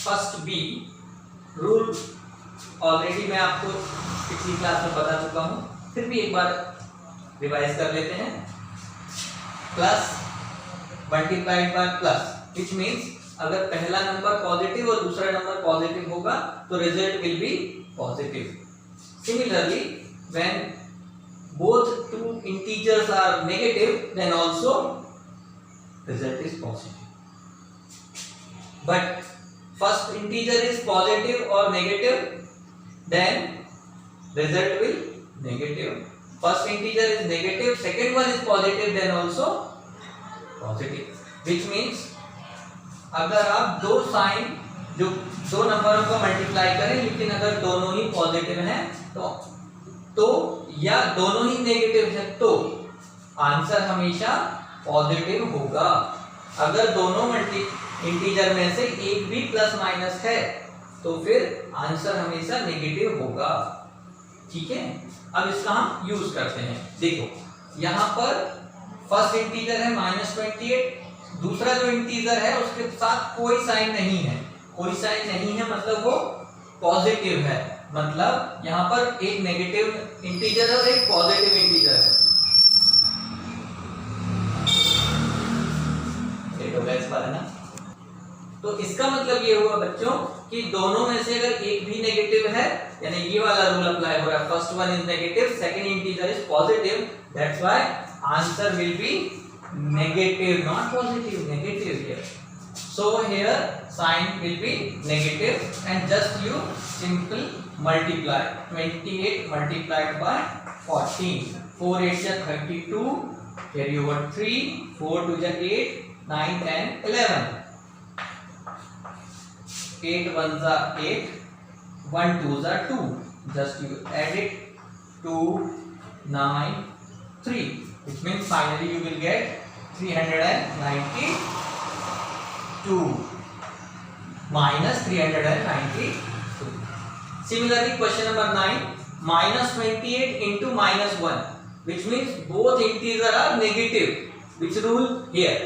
First B rule already मैं आपको पिछली क्लास में बता चुका हूँ, फिर भी एक बार रिवाइज कर लेते हैं। Plus multiplied by plus, which means अगर पहला नंबर पॉजिटिव और दूसरा नंबर पॉजिटिव होगा तो result will be positive. Similarly when both two integers are negative, then also result is positive. But first integer is positive or negative, then result will negative. First integer is negative, second one is positive, then also positive. Which means अगर आप दो sign जो दो नंबरों को multiply करें लेकिन अगर दोनों ही पॉजिटिव हैं तो या दोनों ही नेगेटिव है तो आंसर हमेशा पॉजिटिव होगा। अगर दोनों इंटीजर में से एक भी प्लस माइनस है तो फिर आंसर हमेशा नेगेटिव होगा। ठीक है, अब इसका हम यूज करते हैं। देखो यहाँ पर फर्स्ट इंटीजर है -28, दूसरा जो इंटीजर है उसके साथ कोई साइन नहीं है। कोई साइन नहीं है मतलब वो पॉजिटिव है, मतलब यहाँ पर एक नेगेटिव इंटीजर है और एक पॉजिटिव इंटीजर है। देखो इस बार है ना, तो इसका मतलब ये हुआ बच्चों कि दोनों में से अगर एक भी नेगेटिव है, यानी ये वाला रूल अप्लाई हो रहा है, first one is negative, second integer is positive, that's why answer will B negative, not positive, negative here. So here sign will be negative and just you simple multiply 28 multiplied by 14, 4 8 is 32, carry over 3, 4 2 is 8, 9 10 11, 8 1 is 8, 1 2 is 2, just you add it 2 9 3, which means finally you will get 392 minus 392. Similarly, question number 9, -28 into -1, which means both integers are negative. Which rule here?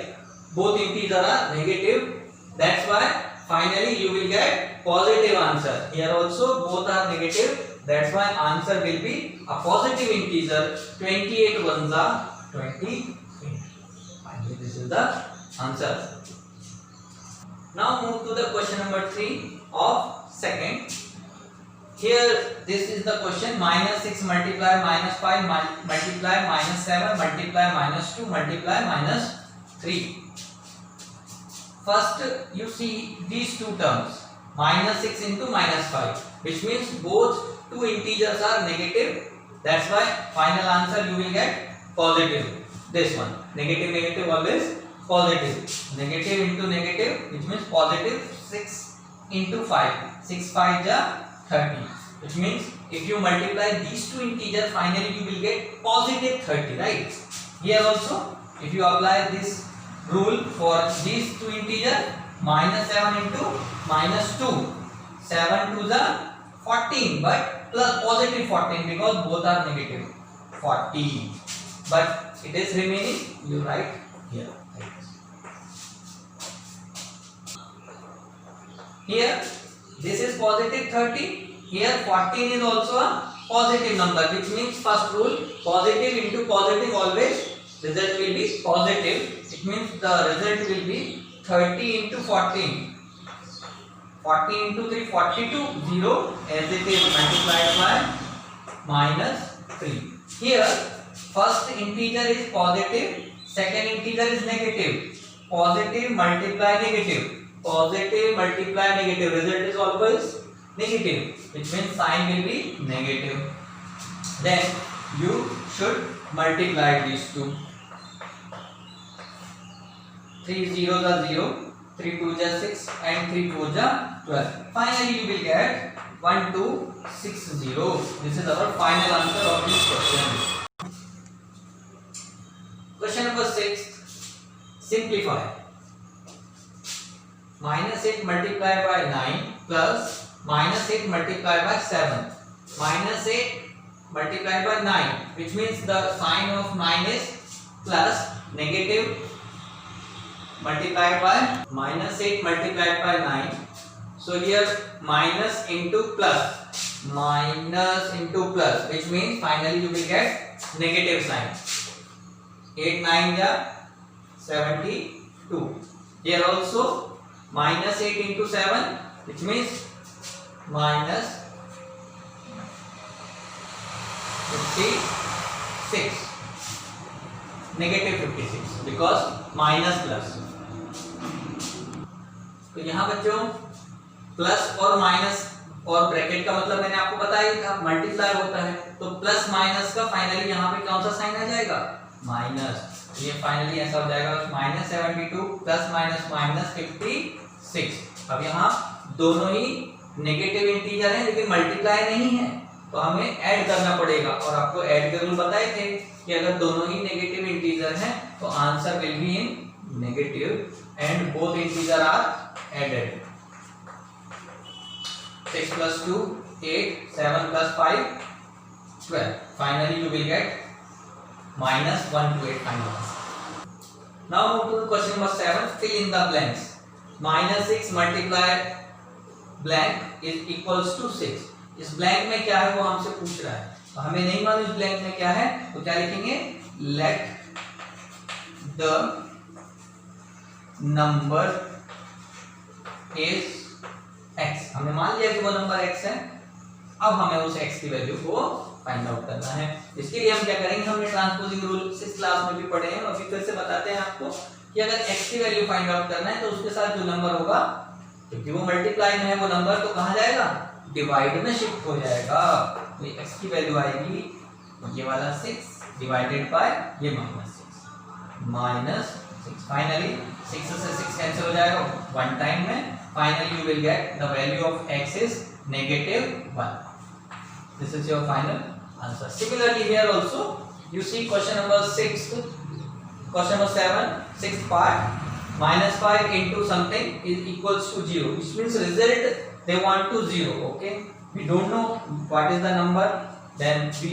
Both integers are negative. That's why finally you will get positive answer. Here also both are negative. That's why answer will be a positive integer. 28 ones are 28. Finally, this is the answer. Now move to the question number 3 of second. Here this is the question, -6 multiply -5 multiply -7 multiply -2 multiply -3. First you see these two terms, -6 into -5, which means both two integers are negative. That's why final answer you will get positive. This one, negative negative always positive, negative into negative, which means positive 6 into 5, 6 5 ja 30, which means if you multiply these two integers finally you will get positive 30, right? Here also if you apply this rule for these two integers, -7 into -2, 7 2 is 14, but plus positive 14 because both are negative 14, but it is remaining, you write here. Here this is positive 30, here 14 is also a positive number, which means first rule, positive into positive always result will be positive. It means the result will be 30 into 14, 14 into 3 42, 0 as it is multiplied by -3. Here first integer is positive, second integer is negative, positive multiply negative, positive multiply negative, result is always negative, which means sign will be negative. Then you should multiply these two. 3 zeros are 0, 3 2s are 6 and 3 4s are 12. Finally you will get 1260. This is our final answer of this question. Question number 6, simplify. -8 multiplied by 9 plus -8 multiplied by 7. -8 multiplied by 9, which means the sign of 9 is plus, negative multiplied by -8 multiplied by 9. So here minus into plus, which means finally you will get negative sign. 8 9 ja 72. Here also minus 8 into 7, which means minus 56. Negative 56 because minus plus. तो यहाँ बच्चों plus और minus और bracket का मतलब मैंने आपको बताया था मल्टीप्लाई होता है, तो प्लस माइनस का फाइनली यहाँ पे कौन सा साइन आ जाएगा? माइनस। ये फाइनली ऐसा हो जाएगा माइनस 72 प्लस माइनस माइनस 56। अब यहाँ दोनों ही नेगेटिव इंटीजर हैं लेकिन मल्टीप्लाई नहीं है, तो हमें ऐड करना पड़ेगा। और आपको ऐड के रूल बताए थे कि अगर दोनों ही नेगेटिव इंटीजर हैं तो answer will be in negative and both integer are added. 6 plus 2 8, 7 plus 5 12. Finally you will get minus 128 final answer. Now move to question number 7. Fill in the blanks. Minus 6 multiply blank is equals to 6. इस blank में क्या है वो हमसे पूछ रहा है, तो हमें नहीं मालूम इस ब्लैंक में क्या है, तो क्या लिखेंगे? Let the number is x। हमने मान लिया कि वो नंबर x है, अब हमें उस x की वैल्यू को फाइंड आउट करना है। इसके लिए हम क्या करेंगे, हमने ट्रांसपोजिंग रूल 6th क्लास में भी पढ़े हैं, अभी फिर से बताते हैं आपको कि अगर x की वैल्यू फाइंड आउट करना है तो उसके साथ जो नंबर होगा, क्योंकि वो मल्टीप्लाई में है, वो नंबर तो कहाँ जाएगा? डिवाइड में शिफ्ट हो जाएगा। तो ये x की वैल्यू आएगी ये वाला 6 डिवाइडेड बाय ये माइनस 6। फाइनली 6 से 6 कैंसिल हो जाएगा वन टाइम में। Finally you will get the value of x is negative 1. This is your final answer. Similarly here also you see question number 6, question number 7, 6th part, minus 5 into something is equals to 0, which means result they want to 0. Okay, we don't know what is the number, then we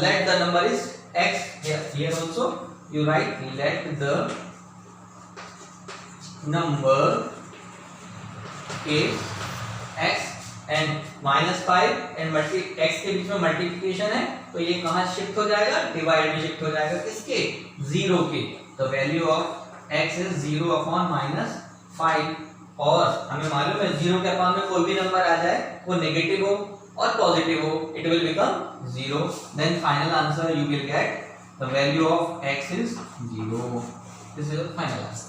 let the number is x. Here also you write let the number is x and minus 5 and x के बीच में multiplication है, तो ये कहाँ shift हो जाएगा? Divide में shift हो जाएगा। किसके? 0 के। तो value of x is 0 upon minus 5, और हमें मालूम है 0 के अपॉन में कोई भी नंबर आ जाए वो नेगेटिव हो और पॉजिटिव हो, it will become 0। Then final answer you will get the value of x is 0। This is the final answer.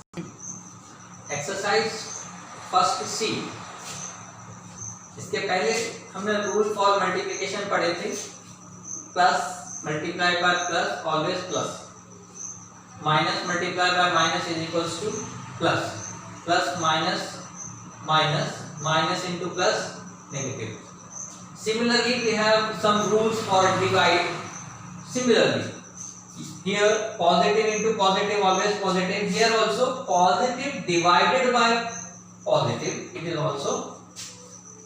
Exercise first C. इसके पहले हमने रूल फॉर मल्टीप्लिकेशन पढ़े थे, plus multiply by plus always plus, minus multiply by minus is equals to plus, plus minus minus minus into plus negative. Similarly we have some rules for divide. Similarly here positive into positive always positive, here also positive divided by positive, it is also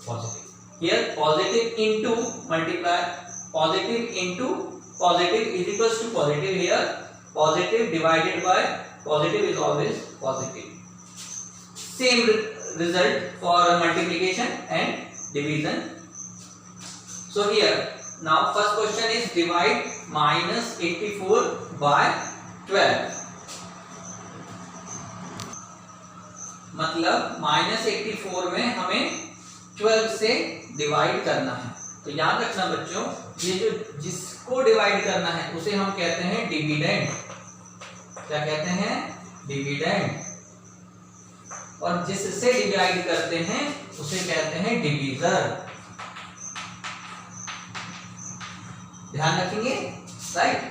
positive. Here positive into multiply, positive into positive is equals to positive. Here positive divided by positive is always positive. Same result for multiplication and division. So here now first question is divide minus 84 by 12, मतलब -84 में हमें 12 से divide करना है। तो याद रखना बच्चों, ये जो जिसको डिवाइड करना है उसे हम कहते हैं डिविडेंड। क्या कहते हैं? डिविडेंड। और जिससे डिवाइड करते हैं उसे कहते हैं डिवीजर। ध्यान रखेंगे, राइट?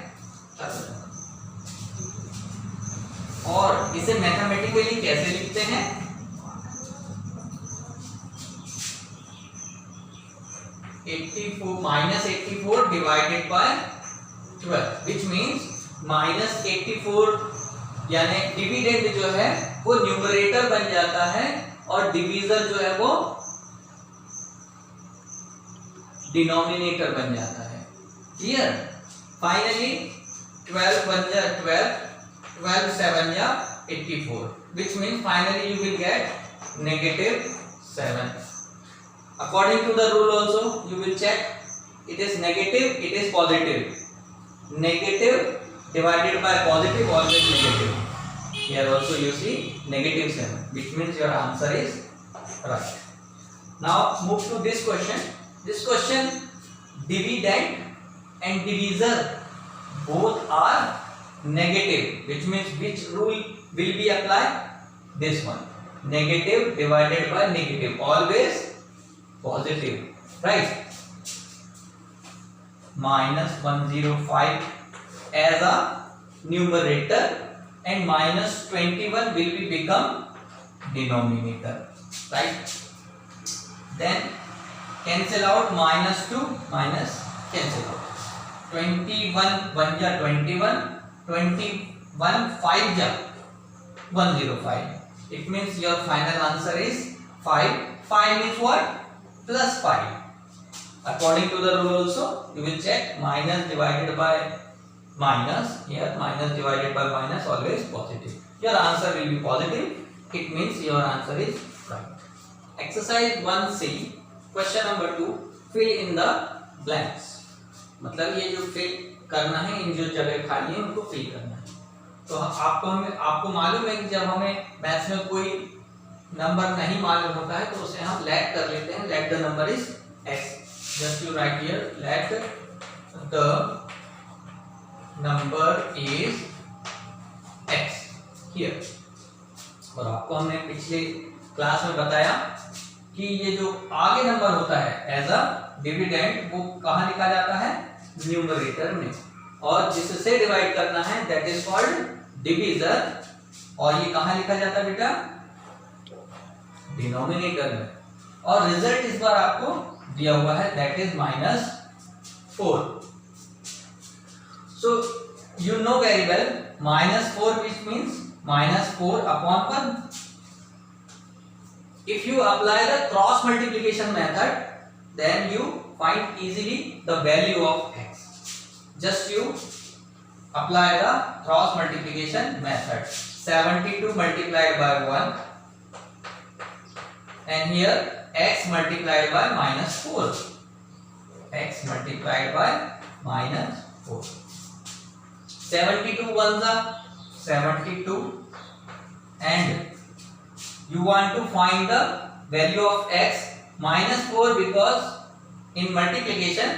और इसे मैथमेटिकली कैसे लिखते हैं? -84 डिवाइडेड बाय 12, विच मीन्स -84 यानी डिविडेंड जो है वो न्यूमरेटर बन जाता है और डिवीजर जो है वो डिनोमिनेटर बन जाता है। क्लियर? फाइनली 12 बन जाए 12, 12 7 या 84, which means finally you will get negative 7. According to the rule also you will check, it is negative, it is positive. Negative divided by positive always negative. Here also you see negative 7, which means your answer is right. Now move to this question. This question, dividend and divisor both are negative, which means which rule will be applied? This one, negative divided by negative always positive, right? Minus 105 as a numerator and minus 21 will be become denominator, right? Then cancel out minus 2 minus cancel out. 21 1 ja 21, 21 5 ja 105. It means your final answer is 5. 5 means what? Plus 5. According to the rule also you will check, minus divided by minus, here minus divided by minus always positive. Your answer will be positive. It means your answer is right. Exercise 1C, question number 2, fill in the blanks. मतलब ये जो fill करना है, इन जो जगह खाली है उनको फिल करना है. तो आपको मालूम है कि जब हमें मैथ्स में कोई नंबर नहीं मालूम होता है तो उसे हम लेट कर लेते हैं. Let the number is x. Just you right here let the number is x here. और आपको हमने पिछले क्लास में बताया कि ये जो आगे नंबर होता है एज अ डिविडेंड, वो कहाँ लिखा जाता है? न्यूमरेटर में. और जिससे डिवाइड करना है दैट इज कॉल्ड डिविजर. और ये कहाँ लिखा जाता है बेटा? डिनोमिनेटर में. और रिजल्ट इस बार आपको दिया हुआ है that is -4. So you know very well -4 which means -4 upon 1. If you apply the cross multiplication method, then you find easily the value of x. Just you apply the cross multiplication method. 72 multiplied by 1 and here x multiplied by -4. X multiplied by -4. 72 ones are 72 and you want to find the value of x -4 because in multiplication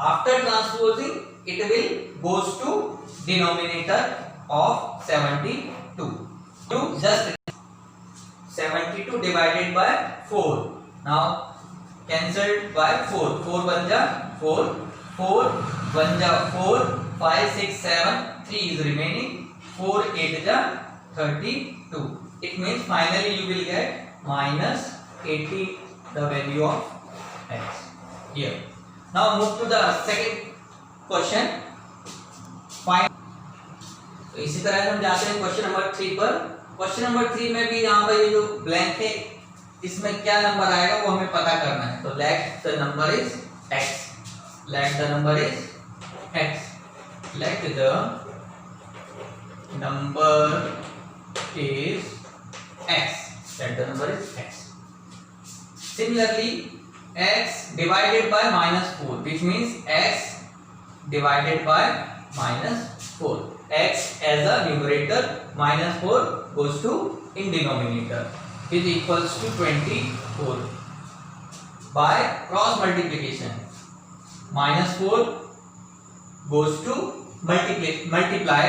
after transposing it will goes to denominator of 72. To just 72 divided by 4. Now cancelled by 4. 4 1 ja 4. 4 1 ja 4. 5 6 7. 3 is remaining. 4 8 ja 32. It means finally you will get -80 the value of x here. Now move to the second question. Find. तो इसी तरह हम जाते हैं question number 3 पर. Question number 3 में भी यहाँ पर ये जो ब्लैंक है इसमें क्या नंबर आएगा वो हमें पता करना है. तो let the number is x. Let the number is x. Let the number is x. Let the number is x. Similarly, x divided by -4, which means x divided by -4. X as a numerator, -4 goes to in denominator, is equals to 24. By cross multiplication, -4 goes to multiply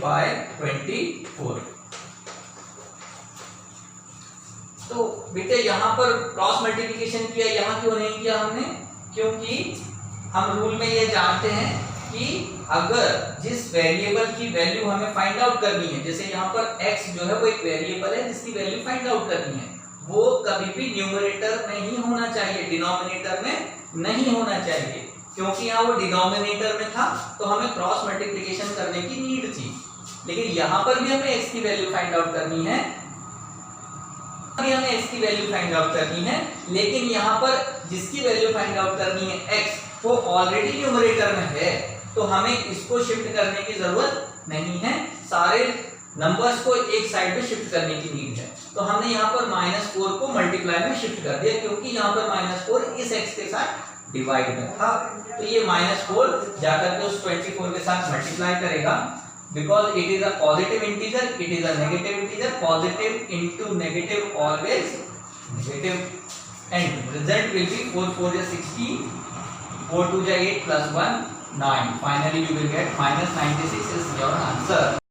by 24. तो बेटे यहाँ पर cross multiplication किया, यहाँ क्यों नहीं किया हमने? क्योंकि हम रूल में ये जानते हैं कि अगर जिस वेरिएबल की वैल्यू हमें फाइंड आउट करनी है, जैसे यहाँ पर x जो है वो एक वेरिएबल है जिसकी वैल्यू फाइंड आउट करनी है, वो कभी भी न्यूमरेटर में ही होना चाहिए, डिनोमिनेटर में नहीं होना चाहिए. क्योंकि यहाँ वो डिनोमिनेटर में था तो हमें क्रॉस मल्टीप्लिकेशन करने की नीड थी. लेकिन यहाँ पर भी हमें x की वैल्यू फाइंड आउट करनी है, लेकिन यहाँ पर जिसकी वैल्यू फाइंड आउट करनी है x, वो ऑलरेडी न्यूमरेटर में है, तो हमें इसको शिफ्ट करने की जरूरत नहीं है. सारे नंबर्स को एक साइड पे शिफ्ट करने की नीड है. तो हमने यहाँ पर -4 को मल्टीप्लाई में शिफ्ट कर दिया, क्योंकि यहाँ पर -4 इस x के साथ डिवाइड में था, तो ये -4 जाकर के उस 24 के साथ मल्टीप्लाई करेगा, because it is a positive integer, it is a negative integer, positive into negative always negative, and result will be 4 4 is 16, 4 2 is 8 plus 1 9. Finally you will get -96 is your answer.